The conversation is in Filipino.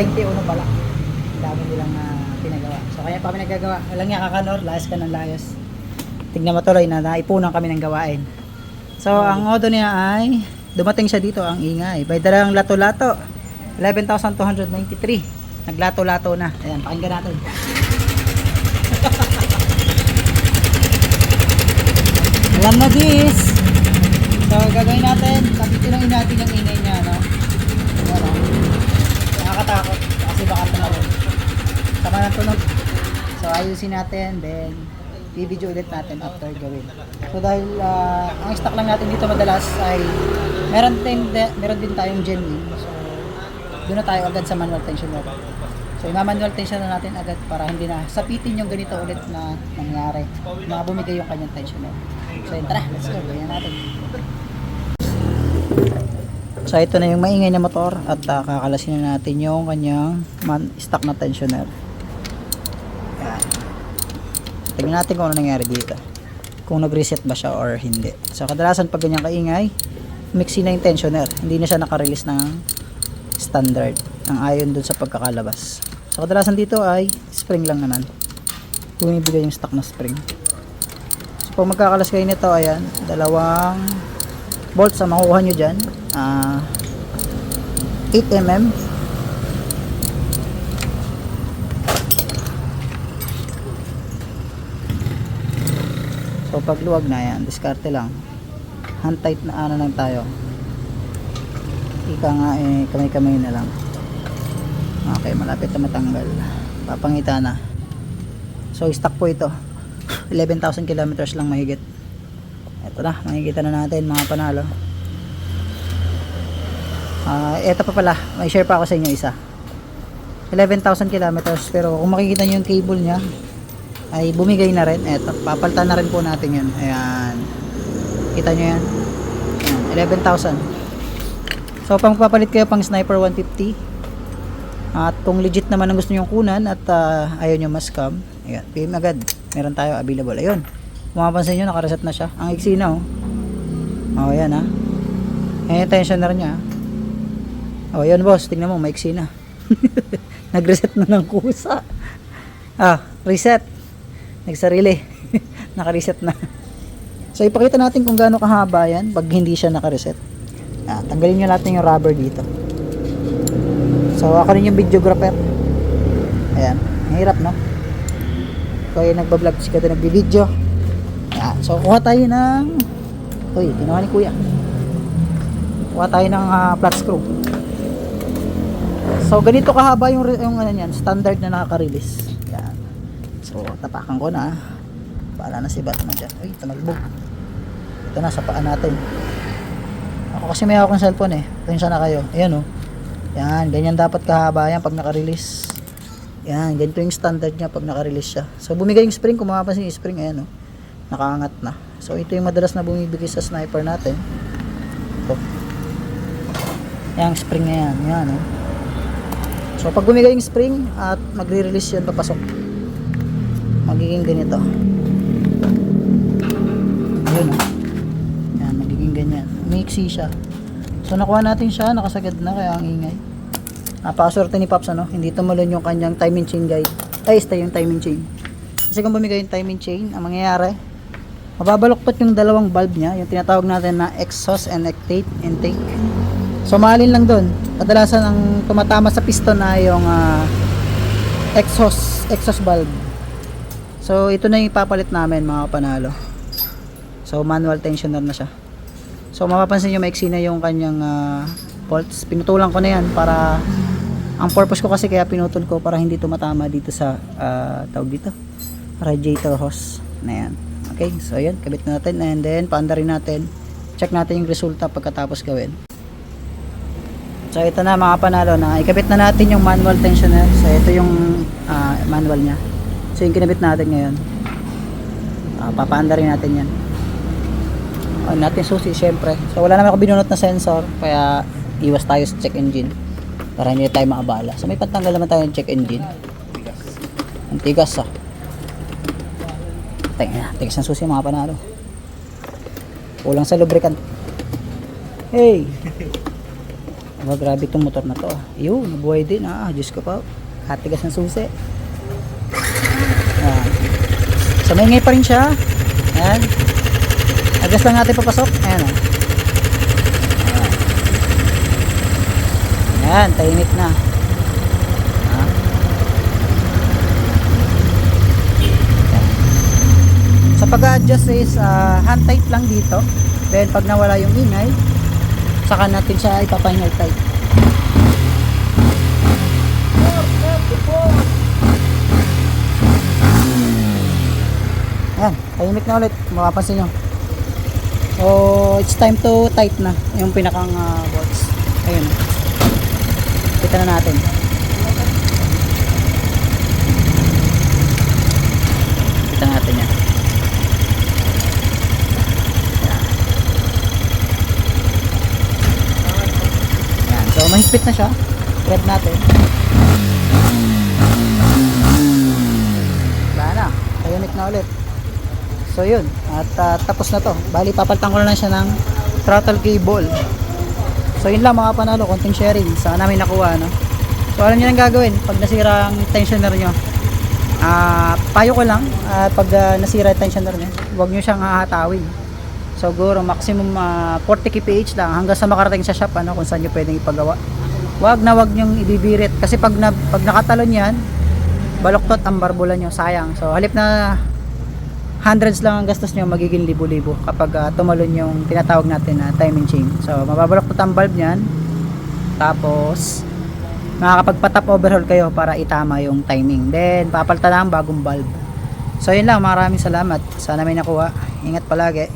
21 pala. Ang dami nilang pinagawa. So kaya pa kami nagagawa. Walang niya kakanor, layas ka ng layas. Tignan mo tuloy na naipunan kami ng gawain. So ang modo niya ay dumating siya dito ang ingay. By dalang lato-lato. 11,293. Naglato-lato na. Ayan, pakinggan natin. Alam na this. So gagawin natin, kapitulungin natin yung ingay niya, no? Wala. Nakakatakot kasi baka tumalon. Sama ng tunog. So ayusin natin, then i-video ulit natin after gawin. So dahil ang stock lang natin dito madalas ay meron din tayong genuine. So doon na tayo agad sa manual tensioner. So i-manual tension na natin agad para hindi na sapitin yung ganito ulit na nangyari. Na bumigay yung kanyang tensioner. So yun, tara, let's go. Gawin natin. So ito na yung maingay na motor at kakalasin na natin yung kanyang stock na tensioner. Yan. Tingnan natin kung ano nangyari dito. Kung nag-reset ba siya or hindi. So kadalasan pag ganyan kaingay, mixi na yung tensioner. Hindi na siya nakarelease ng standard ang ayon dun sa pagkakalabas. So kadalasan dito ay spring lang naman. Bumibigay yung stock na spring. So pag magkakalas kayo nito, ayan, dalawang bolts ang makukuha nyo dyan. 8mm. So pag luwag na yan, diskarte lang. Hand tight na ano lang tayo. Ika nga kamay-kamay na lang. Okay, malapit na matanggal. Papangita na. So stock po ito. 11,000 kilometers lang mahigit. Ito na, makikita na natin mga panalo. Ito pa pala, may share pa ako sa inyo isa. 11,000 kilometers, pero kung makikita nyo yung cable nya ay bumigay na rin. Eto, papalitan na rin po natin yun. Ayan, kita nyo yan. Ayan, 11,000. So pang papalit kayo pang Sniper 150, at kung legit naman ang gusto nyo kunan at ayaw nyo mas scam, ayan, PM agad, meron tayo available. Ayun, mapapansin nyo nakareset na siya. Ang iksi na, oh ayan ha. Ayan, tensioner nya. Oh ayan boss, tingnan mo, maiksi na. Nag-reset na ng kusa. Reset. Nagsarili. Naka-reset na. So ipakita natin kung gaano kahaba yan pag hindi siya naka-reset. Tanggalin nyo natin yung rubber dito. So ako rin yung videographer. Ayan, mahirap no? Kaya nagbablog si Kata, nagbi-video. So kuha tayo ng ginawa ni kuya. Kuha tayo ng flat screw. So ganito kahaba yung ano yan, standard na nakaka-release. Yan. So tapakan ko na. Bahala na si Batman dyan. Uy, tumalbog. Ito na sa paa natin. Ako kasi may hawak ng cellphone Pasensya na kayo. Ayan Yan, ganyan dapat kahaba yan pag naka-release. Yan, ganito yung standard niya pag naka-release siya. So bumigay yung spring, kung mapapansin yung spring, ayan nakaangat na. So ito yung madalas na bumibigay sa sniper natin. Ito. Yang spring na yan. Yan So pag bumigay yung spring at magre-release yan papasok, magiging ganito. Yun Yan, magiging ganyan. Mixy siya. So nakuha natin siya, nakasagad na kaya ang ingay. Napakaswerte ni Pops hindi tumalon yung kanyang timing chain guide. Stay yung timing chain. Kasi kung bumigay yung timing chain, ang mangyayari, mababaluktot yung dalawang valve niya, yung tinatawag natin na exhaust and intake. So mahalin lang doon. Kadalasan ang tumatama sa piston na yung exhaust valve. So ito na yung ipapalit namin mga panalo. So manual tensioner na siya. So mapapansin nyo maiksi na yung kanyang bolts. Pinutulan ko na yan para ang purpose ko kasi kaya pinutol ko para hindi tumatama dito sa tawag dito, radiator hose na yan. Okay, so yan, kabit na natin and then paandarin natin. Check natin yung resulta pagkatapos gawin. So ito na mga panalo, na ikabit na natin yung manual tensioner. So ito yung manual nya. So yung kinabit natin ngayon, papaandarin natin yan. Natin susi syempre. So wala naman ako binunot na sensor, kaya iwas tayo sa check engine para hindi tayo maabala. So may pantanggal naman tayo ng check engine. Ang tigas tigas ng susi mga panalo. Kulang sa lubricant. Hey. Grabe itong motor na to. Yun, nabuhay din. Diyos ko pa. Katigas ng susi. So maingay pa rin siya. Ayan. Agas lang natin papasok. Ayan o. Ayan, tahimik na. Sa pag-adjust is hand tight lang dito. Then pag nawala yung ingay, saka natin siya ipapahingal tight. Ayan, tahimik na ulit. Mapapansin nyo. So, it's time to tight na yung pinakang bolts. Ayun. Kita na natin. Kita natin yan. Ayan. So, mahigpit na siya. Thread natin. Wala na. Tahimik na ulit. So yun, at tapos na to. Bali, papalitan ko na lang siya ng throttle cable. So yun lang mga panalo, konting sharing sa namin nakuha, no? So alam niyo nang gagawin pag nasira ang tensioner nyo. Payo ko lang, pag nasira ang tensioner nyo, huwag nyo siyang hahatawin. So siguro maximum 40 kph lang hanggang sa makarating sa shop, ano, kung saan nyo pwedeng ipagawa. Wag nyo ibibirit kasi pag nakatalon yan, baloktot ang barbula nyo, sayang. So halip na hundreds lang ang gastos nyo, magiging libo-libo kapag tumalon yung tinatawag natin na timing chain. So mababaloktot ang valve nyan, tapos makakapagpa-top overhaul kayo para itama yung timing. Then papalitan lang bagong valve. So yun lang, maraming salamat, sana may nakuha. Ingat palagi.